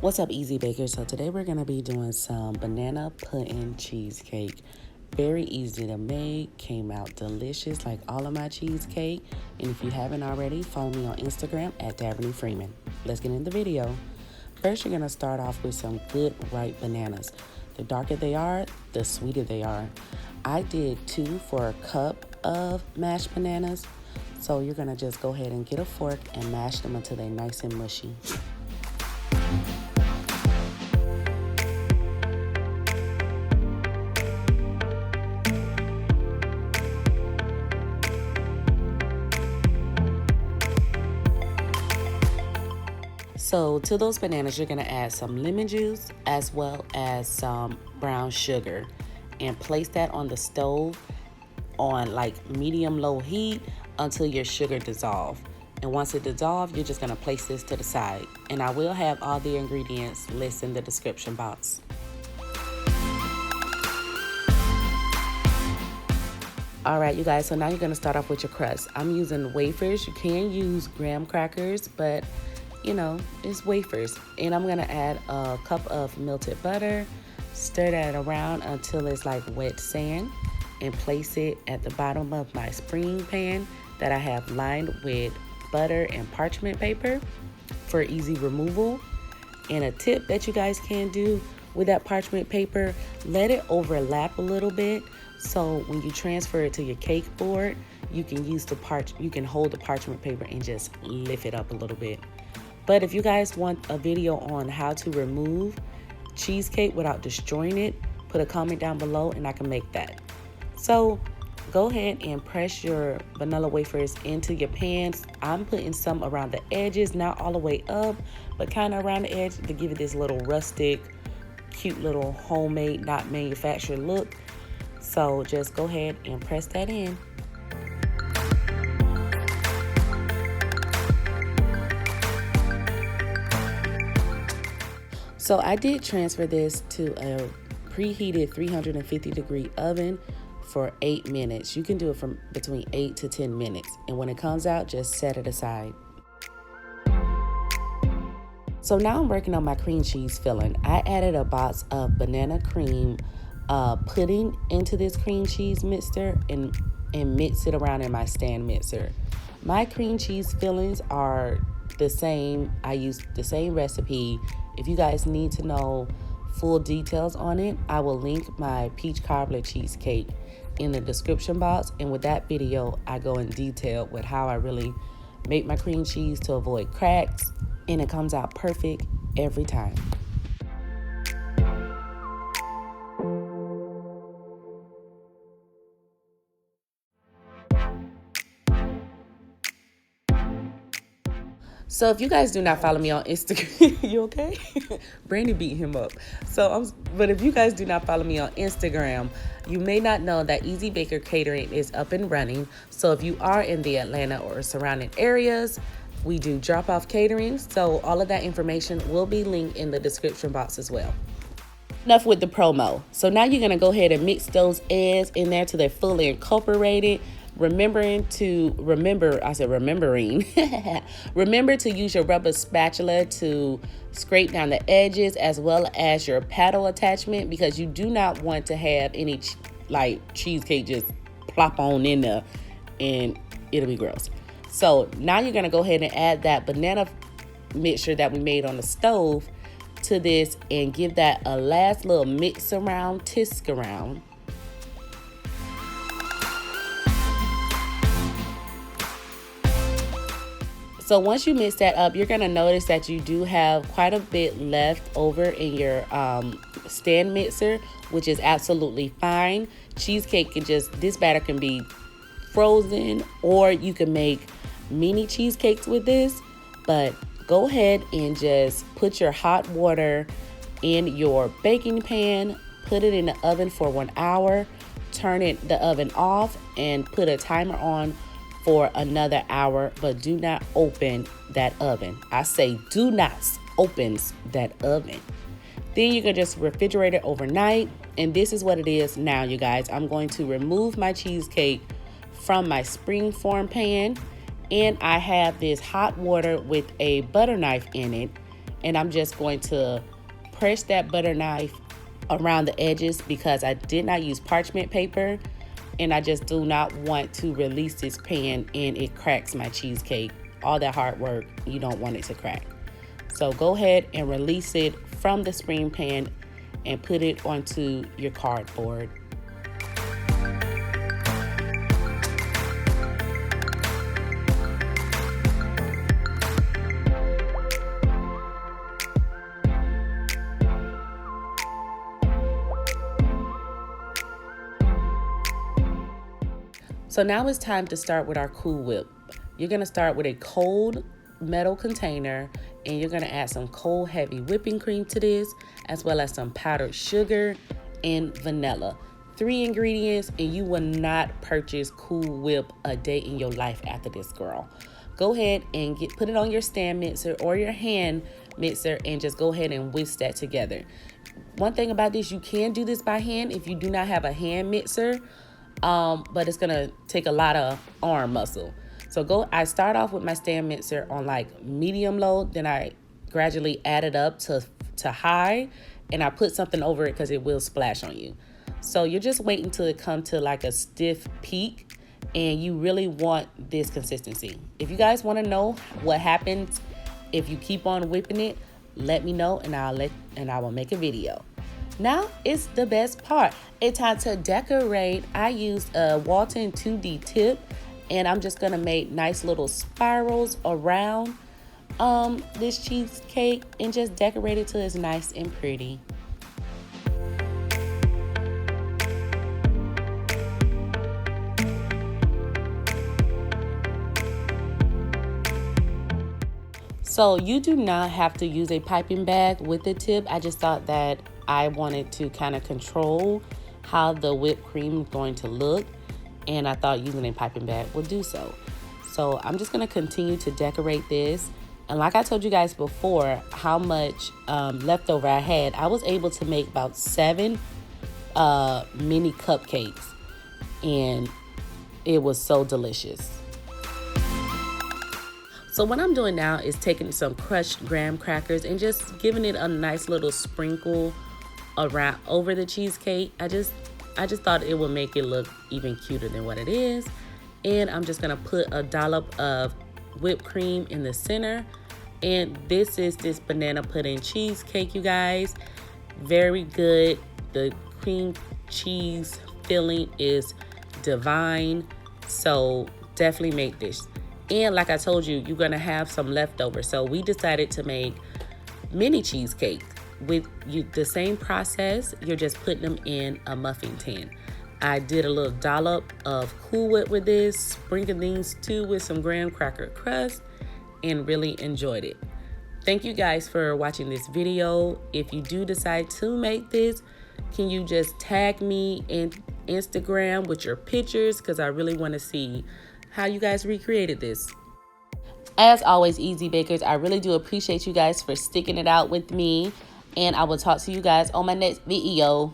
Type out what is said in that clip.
What's up, Easy Bakers? So today we're going to be doing some banana pudding cheesecake. Very easy to make, came out delicious like all of my cheesecake. And if you haven't already, follow me on Instagram at Daverney Freeman. Let's get into the video. First, you're going to start off with some good ripe bananas. The darker they are, the sweeter they are. I did 2 for a cup of mashed bananas. So you're going to just go ahead and get a fork and mash them until they're nice and mushy. So to those bananas, you're gonna add some lemon juice as well as some brown sugar and place that on the stove on like medium-low heat until your sugar dissolves. And once it dissolves, you're just gonna place this to the side. And I will have all the ingredients listed in the description box. All right, you guys, so now you're gonna start off with your crust. I'm using wafers. You can use graham crackers, but you know, it's wafers. And I'm gonna add a cup of melted butter, stir that around until it's like wet sand, and place it at the bottom of my spring pan that I have lined with butter and parchment paper for easy removal. And a tip that you guys can do with that parchment paper, let it overlap a little bit so when you transfer it to your cake board, you can use you can hold the parchment paper and just lift it up a little bit. But if you guys want a video on how to remove cheesecake without destroying it, put a comment down below and I can make that. So go ahead and press your vanilla wafers into your pans. I'm putting some around the edges, not all the way up, but kind of around the edge to give it this little rustic, cute little homemade, not manufactured look. So just go ahead and press that in. So I did transfer this to a preheated 350-degree oven for 8 minutes. You can do it from between 8 to 10 minutes. And when it comes out, just set it aside. So now I'm working on my cream cheese filling. I added a box of banana cream pudding into this cream cheese mixer and mix it around in my stand mixer. My cream cheese fillings are the same. I use the same recipe. If you guys need to know full details on it, I will link my peach cobbler cheesecake in the description box. And with that video, I go in detail with how I really make my cream cheese to avoid cracks. And it comes out perfect every time. So if you guys do not follow me on Instagram, you okay? Brandy beat him up. But if you guys do not follow me on Instagram, you may not know that Easy Baker Catering is up and running. So if you are in the Atlanta or surrounding areas, we do drop-off catering. So all of that information will be linked in the description box as well. Enough with the promo. So now you're gonna go ahead and mix those eggs in there till they're fully incorporated. Remember to use your rubber spatula to scrape down the edges as well as your paddle attachment, because you do not want to have any cheesecake just plop on in there and it'll be gross. So now you're gonna go ahead and add that banana mixture that we made on the stove to this and give that a last little mix around, whisk around. So once you mix that up, you're gonna notice that you do have quite a bit left over in your stand mixer, which is absolutely fine. Cheesecake this batter can be frozen, or you can make mini cheesecakes with this. But go ahead and just put your hot water in your baking pan, put it in the oven for 1 hour, turn the oven off, and put a timer on for another hour, but do not open that oven. I say do not open that oven. Then you can just refrigerate it overnight. And this is what it is now, you guys. I'm going to remove my cheesecake from my spring form pan, and I have this hot water with a butter knife in it, and I'm just going to press that butter knife around the edges because I did not use parchment paper, and I just do not want to release this pan and it cracks my cheesecake. All that hard work, you don't want it to crack. So go ahead and release it from the spring pan and put it onto your cardboard. So now it's time to start with our Cool Whip. You're gonna start with a cold metal container, and you're gonna add some cold heavy whipping cream to this, as well as some powdered sugar and vanilla. 3 ingredients, and you will not purchase Cool Whip a day in your life after this, girl. Go ahead and put it on your stand mixer or your hand mixer and just go ahead and whisk that together. One thing about this, you can do this by hand if you do not have a hand mixer. But it's gonna take a lot of arm muscle. So I start off with my stand mixer on like medium low, then I gradually add it up to high, and I put something over it because it will splash on you. So you're just waiting till it come to like a stiff peak, and you really want this consistency. If you guys want to know what happens if you keep on whipping it, let me know, and I will make a video. Now it's the best part. It's time to decorate. I used a Walton 2D tip, and I'm just gonna make nice little spirals around this cheesecake and just decorate it till it's nice and pretty. So you do not have to use a piping bag with the tip. I just thought that I wanted to kind of control how the whipped cream is going to look, and I thought using a piping bag would do so. So I'm just going to continue to decorate this. And like I told you guys before, how much leftover I had, I was able to make about 7 mini cupcakes, and it was so delicious. So what I'm doing now is taking some crushed graham crackers and just giving it a nice little sprinkle around over the cheesecake. I just thought it would make it look even cuter than what it is. And I'm just gonna put a dollop of whipped cream in the center. And this is this banana pudding cheesecake, you guys. Very good. The cream cheese filling is divine. So definitely make this. And like I told you, you're gonna have some leftovers. So we decided to make mini cheesecake with the same process. You're just putting them in a muffin tin. I did a little dollop of Cool Whip with this, sprinkled these too with some graham cracker crust, and really enjoyed it. Thank you guys for watching this video. If you do decide to make this, can you just tag me in Instagram with your pictures, because I really want to see how you guys recreated this. As always, Easy Bakers, I really do appreciate you guys for sticking it out with me, and I will talk to you guys on my next video.